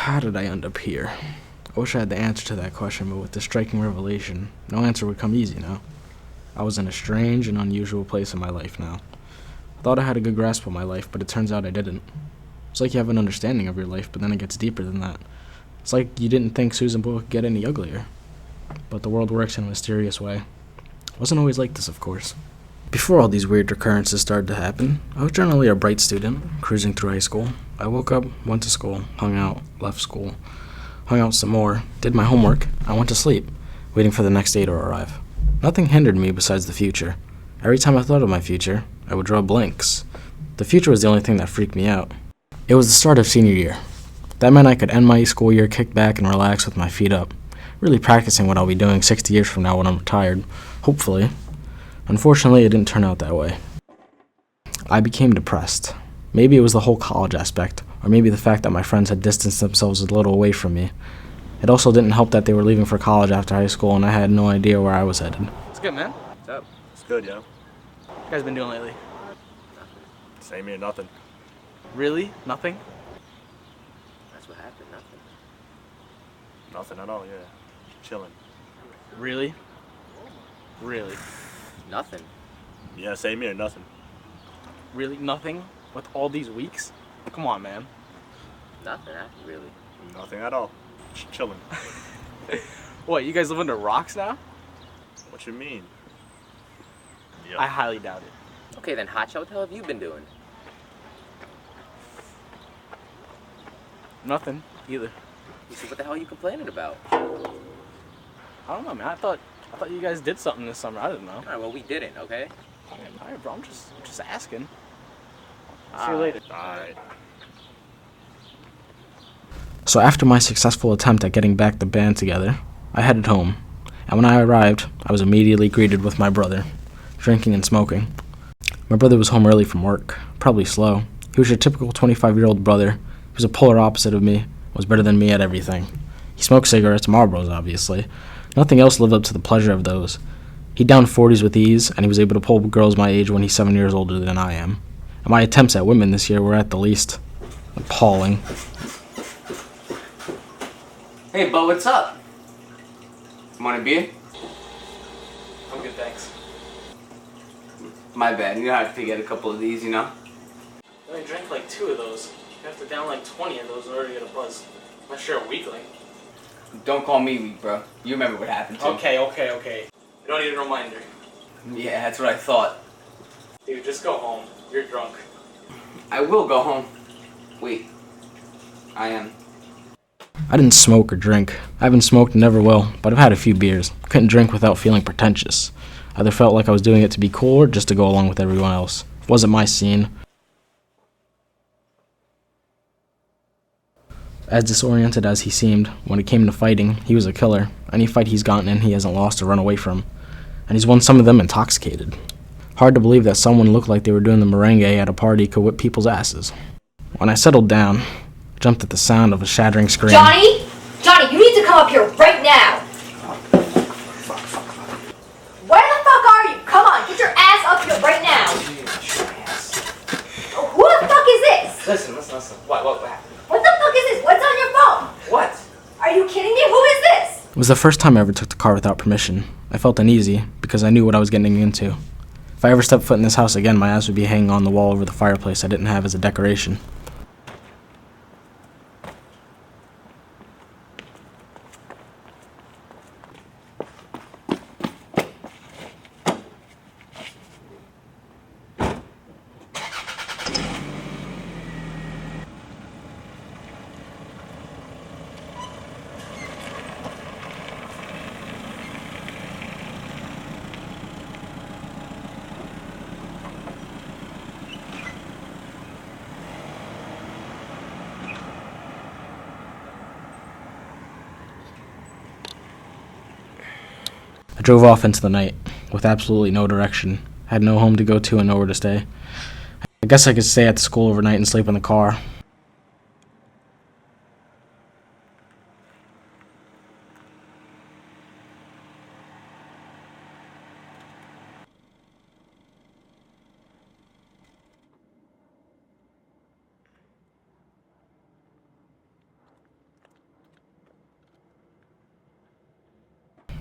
How did I end up here? I wish I had the answer to that question, but with this striking revelation, no answer would come easy now. I was in a strange and unusual place in my life now. I thought I had a good grasp of my life, but it turns out I didn't. It's like you have an understanding of your life, but then it gets deeper than that. It's like you didn't think Susan Boyle could get any uglier. But the world works in a mysterious way. It wasn't always like this, of course. Before all these weird occurrences started to happen, I was generally a bright student, cruising through high school. I woke up, went to school, hung out, left school, hung out some more, did my homework, I went to sleep, waiting for the next day to arrive. Nothing hindered me besides the future. Every time I thought of my future, I would draw blanks. The future was the only thing that freaked me out. It was the start of senior year. That meant I could end my school year, kick back, and relax with my feet up, really practicing what I'll be doing 60 years from now when I'm retired, hopefully. Unfortunately, it didn't turn out that way. I became depressed. Maybe it was the whole college aspect, or maybe the fact that my friends had distanced themselves a little away from me. It also didn't help that they were leaving for college after high school, and I had no idea where I was headed. It's good, man. What's up? It's good, yo. What you guys been doing lately? Same here, nothing. Really? Nothing? That's what happened, nothing. Nothing at all, yeah. Chilling. Really? Really? Nothing. Yeah, same here, nothing. Really? Nothing? With all these weeks? Come on, man. Nothing, really. Nothing at all. Just chilling. What, you guys live under rocks now? What you mean? Yeah. I highly doubt it. Okay, then, Hotshot, what the hell have you been doing? Nothing, either. So what the hell are you complaining about? I don't know, man. I thought you guys did something this summer. I didn't know. Alright, well, we didn't, okay? Alright, bro. I'm just asking. See you later. Alright. So after my successful attempt at getting back the band together, I headed home. And when I arrived, I was immediately greeted with my brother, drinking and smoking. My brother was home early from work, probably slow. He was your typical 25-year-old brother. He was a polar opposite of me, was better than me at everything. He smoked cigarettes, Marlboros, obviously. Nothing else lived up to the pleasure of those. He downed 40s with ease, and he was able to pull girls my age when he's 7 years older than I am. And my attempts at women this year were at the least appalling. Hey, bud, what's up? Want a beer? I'm good, thanks. My bad. You know, I have to get a couple of these, you know? I only drank like 2 of those. You have to down like 20 of those in order to get a buzz. I'm not sure a weakling. Don't call me weak, bro. You remember what happened to me. Okay. You don't need a reminder. Yeah, that's what I thought. Dude, just go home. You're drunk. I will go home. Wait. I am. I didn't smoke or drink. I haven't smoked and never will, but I've had a few beers. Couldn't drink without feeling pretentious. Either felt like I was doing it to be cool or just to go along with everyone else. It wasn't my scene. As disoriented as he seemed, when it came to fighting, he was a killer. Any fight he's gotten in, he hasn't lost or run away from. And he's won some of them intoxicated. Hard to believe that someone looked like they were doing the merengue at a party could whip people's asses. When I settled down, I jumped at the sound of a shattering scream. Johnny! Johnny, you need to come up here right now! Where the fuck are you? Come on, get your ass up here right now! Oh, who the fuck is this? Listen. What happened? What the fuck is this? What's on your phone? What? Are you kidding me? Who is this? It was the first time I ever took the car without permission. I felt uneasy because I knew what I was getting into. If I ever stepped foot in this house again, my ass would be hanging on the wall over the fireplace I didn't have as a decoration. I drove off into the night, with absolutely no direction. I had no home to go to and nowhere to stay. I guess I could stay at the school overnight and sleep in the car.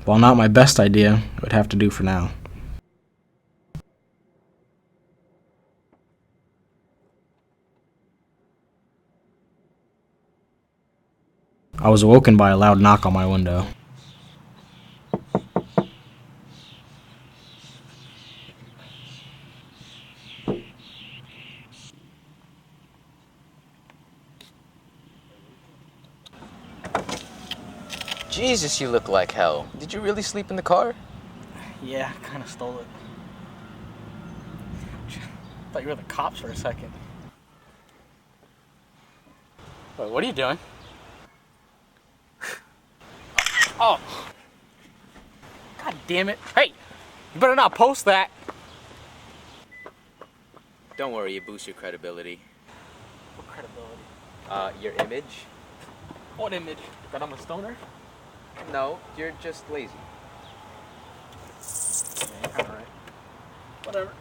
while not my best idea, it would have to do for now. I was awoken by a loud knock on my window. Jesus, you look like hell. Did you really sleep in the car? Yeah, I kind of stole it. Thought you were the cops for a second. Wait, what are you doing? Oh! God damn it. Hey! You better not post that! Don't worry, it boosts your credibility. What credibility? Your image? What image? That I'm a stoner? No, you're just lazy. Yeah, you're kinda right. Whatever.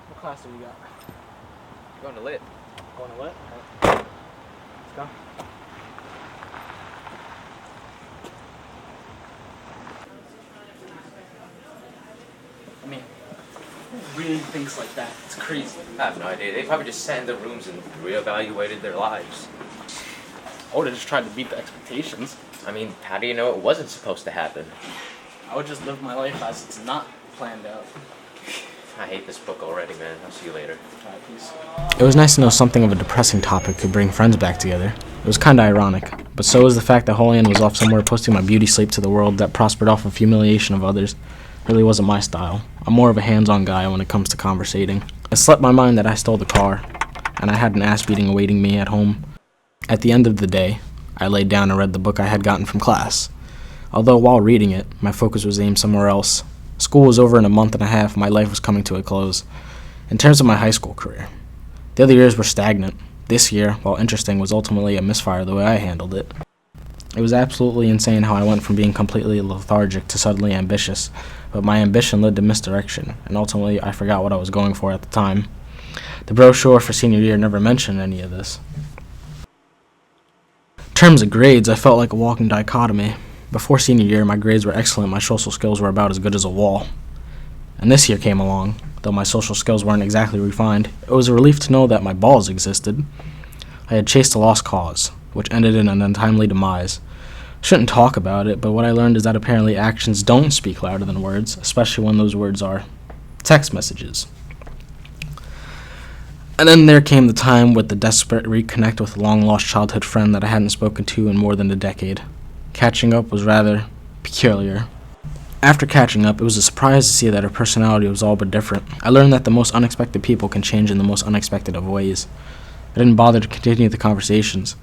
What class do you got? Going to lit. Going to lit? Alright. Let's go. I mean, who really thinks like that? It's crazy. I have no idea. They probably just sat in the rooms and reevaluated their lives. I would have just tried to beat the expectations. I mean, how do you know it wasn't supposed to happen? I would just live my life as it's not planned out. I hate this book already, man. I'll see you later. Alright, peace. It was nice to know something of a depressing topic could bring friends back together. It was kinda ironic, but so was the fact that Holian was off somewhere posting my beauty sleep to the world that prospered off of humiliation of others. Really wasn't my style. I'm more of a hands-on guy when it comes to conversating. It slipped my mind that I stole the car, and I had an ass beating awaiting me at home. At the end of the day, I laid down and read the book I had gotten from class. Although while reading it, my focus was aimed somewhere else. School was over in a month and a half, my life was coming to a close. In terms of my high school career, the other years were stagnant. This year, while interesting, was ultimately a misfire the way I handled it. It was absolutely insane how I went from being completely lethargic to suddenly ambitious, but my ambition led to misdirection, and ultimately I forgot what I was going for at the time. The brochure for senior year never mentioned any of this. In terms of grades, I felt like a walking dichotomy. Before senior year, my grades were excellent, my social skills were about as good as a wall. And this year came along, though my social skills weren't exactly refined. It was a relief to know that my balls existed. I had chased a lost cause, which ended in an untimely demise. Shouldn't talk about it, but what I learned is that apparently actions don't speak louder than words, especially when those words are text messages. And then there came the time with the desperate reconnect with a long-lost childhood friend that I hadn't spoken to in more than a decade. Catching up was rather peculiar. After catching up, it was a surprise to see that her personality was all but different. I learned that the most unexpected people can change in the most unexpected of ways. I didn't bother to continue the conversations.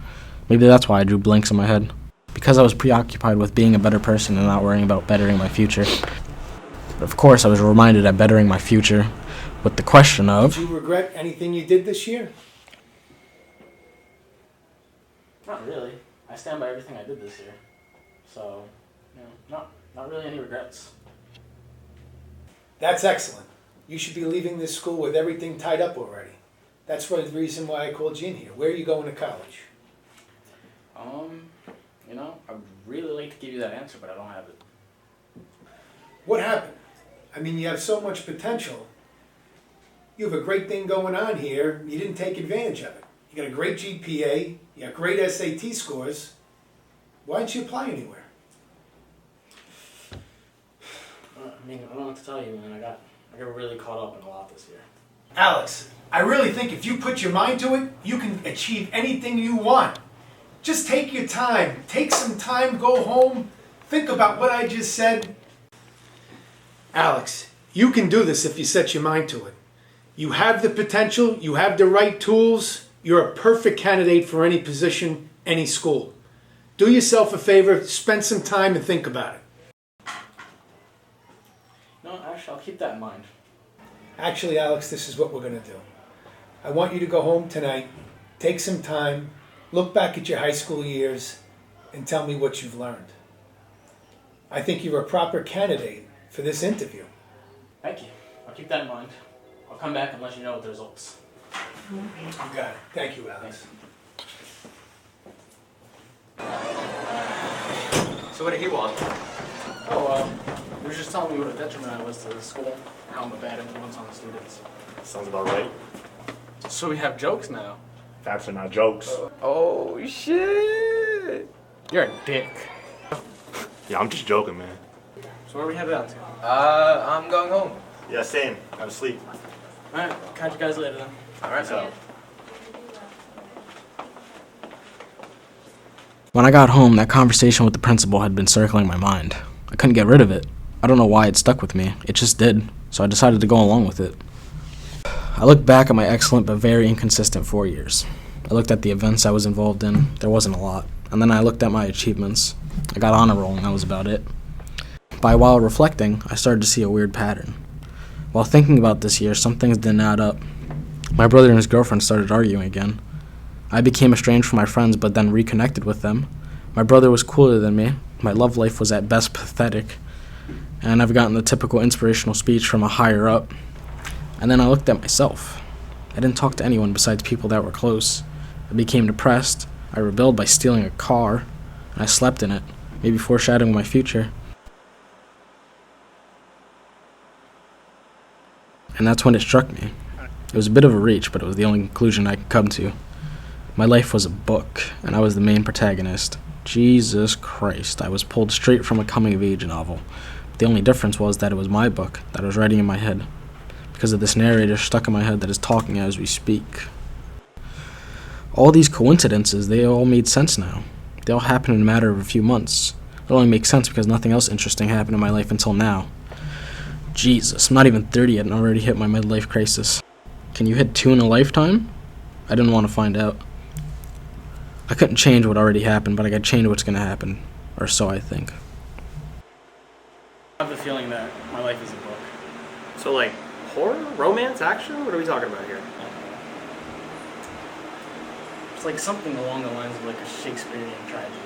Maybe that's why I drew blanks in my head. Because I was preoccupied with being a better person and not worrying about bettering my future. But of course, I was reminded of bettering my future with the question of... Do you regret anything you did this year? Not really. I stand by everything I did this year. So, not really any regrets. That's excellent. You should be leaving this school with everything tied up already. That's the reason why I called you in here. Where are you going to college? I'd really like to give you that answer, but I don't have it. What happened? I mean, you have so much potential. You have a great thing going on here. You didn't take advantage of it. You got a great GPA. You got great SAT scores. Why didn't you apply anywhere? I don't know what to tell you, man. I got really caught up in a lot this year. Alex, I really think if you put your mind to it, you can achieve anything you want. Just take your time. Take some time, go home, think about what I just said. Alex, you can do this if you set your mind to it. You have the potential, you have the right tools, you're a perfect candidate for any position, any school. Do yourself a favor, spend some time and think about it. No, actually, I'll keep that in mind. Actually, Alex, this is what we're going to do. I want you to go home tonight, take some time, look back at your high school years, and tell me what you've learned. I think you're a proper candidate for this interview. Thank you. I'll keep that in mind. I'll come back and let you know the results. You got it. Thank you, Alex. Thanks. So what did he want? Oh, he was just telling me what a detriment I was to the school, how I'm a bad influence on the students. Sounds about right. So we have jokes now. Facts are not jokes. Oh, shit. You're a dick. Yeah, I'm just joking, man. So where are we headed out to? I'm going home. Yeah, same. Gotta sleep. Alright, catch you guys later then. Alright, So. When I got home, that conversation with the principal had been circling my mind. I couldn't get rid of it. I don't know why it stuck with me. It just did, so I decided to go along with it. I looked back at my excellent but very inconsistent 4 years. I looked at the events I was involved in. There wasn't a lot. And then I looked at my achievements. I got on a roll, and that was about it. While reflecting, I started to see a weird pattern. While thinking about this year, some things didn't add up. My brother and his girlfriend started arguing again. I became estranged from my friends, but then reconnected with them. My brother was cooler than me. My love life was at best pathetic. And I've gotten the typical inspirational speech from a higher up. And then I looked at myself. I didn't talk to anyone besides people that were close. I became depressed. I rebelled by stealing a car. And I slept in it, maybe foreshadowing my future. And that's when it struck me. It was a bit of a reach, but it was the only conclusion I could come to. My life was a book, and I was the main protagonist. Jesus Christ, I was pulled straight from a coming-of-age novel. The only difference was that it was my book that I was writing in my head, because of this narrator stuck in my head that is talking as we speak. All these coincidences, they all made sense now. They all happened in a matter of a few months. It only makes sense because nothing else interesting happened in my life until now. Jesus, I'm not even 30 yet and already hit my midlife crisis. Can you hit 2 in a lifetime? I didn't want to find out. I couldn't change what already happened, but I could change what's going to happen. Or so I think. I have the feeling that my life is a book. So like horror, romance, action? What are we talking about here? It's like something along the lines of like a Shakespearean tragedy.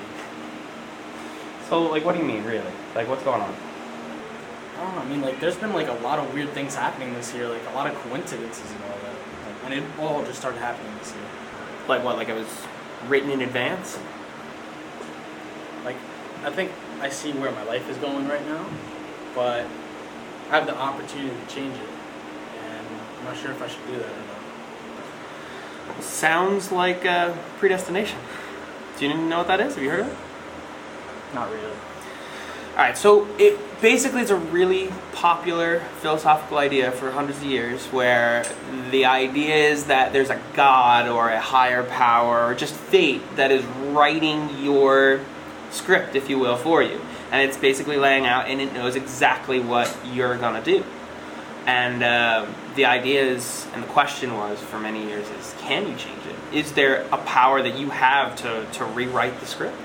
So like what do you mean really? Like what's going on? I don't know, I mean like there's been like a lot of weird things happening this year, like a lot of coincidences and all that. And it all just started happening this year. Like what, like it was written in advance? Like, I think I see where my life is going right now, but I have the opportunity to change it. And I'm not sure if I should do that or not. Sounds like predestination. Do you know what that is? Have you heard of it? Not really. Alright, so it basically is a really popular philosophical idea for hundreds of years where the idea is that there's a god or a higher power or just fate that is writing your script, if you will, for you. And it's basically laying out and it knows exactly what you're gonna do. And the idea is, and the question was for many years is, can you change it? Is there a power that you have to rewrite the script?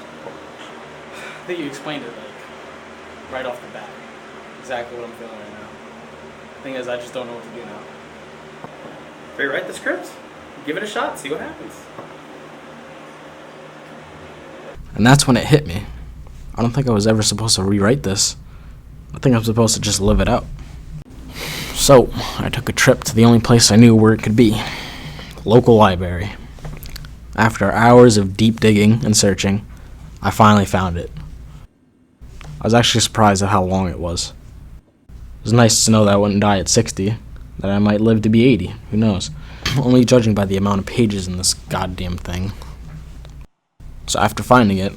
I think you explained it like right off the bat. Exactly what I'm feeling right now. The thing is, I just don't know what to do now. Rewrite the script. Give it a shot. See what happens. And that's when it hit me. I don't think I was ever supposed to rewrite this. I think I'm supposed to just live it out. So, I took a trip to the only place I knew where it could be. The local library. After hours of deep digging and searching, I finally found it. I was actually surprised at how long it was. It was nice to know that I wouldn't die at 60, that I might live to be 80, who knows. Only judging by the amount of pages in this goddamn thing. So after finding it,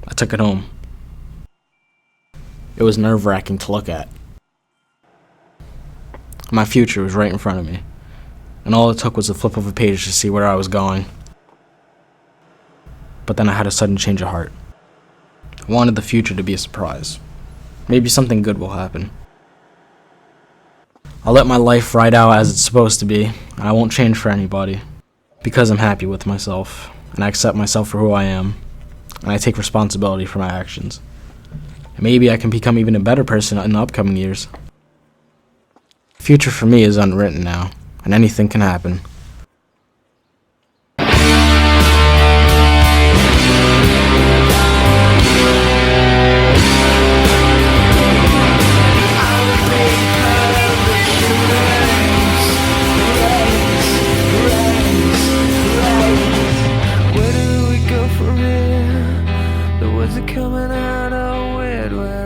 I took it home. It was nerve-wracking to look at. My future was right in front of me, and all it took was a flip of a page to see where I was going. But then I had a sudden change of heart. I wanted the future to be a surprise. Maybe something good will happen. I'll let my life ride out as it's supposed to be, and I won't change for anybody. Because I'm happy with myself, and I accept myself for who I am, and I take responsibility for my actions. And maybe I can become even a better person in the upcoming years. The future for me is unwritten now, and anything can happen. Where do we go from here? The words are coming out of bed when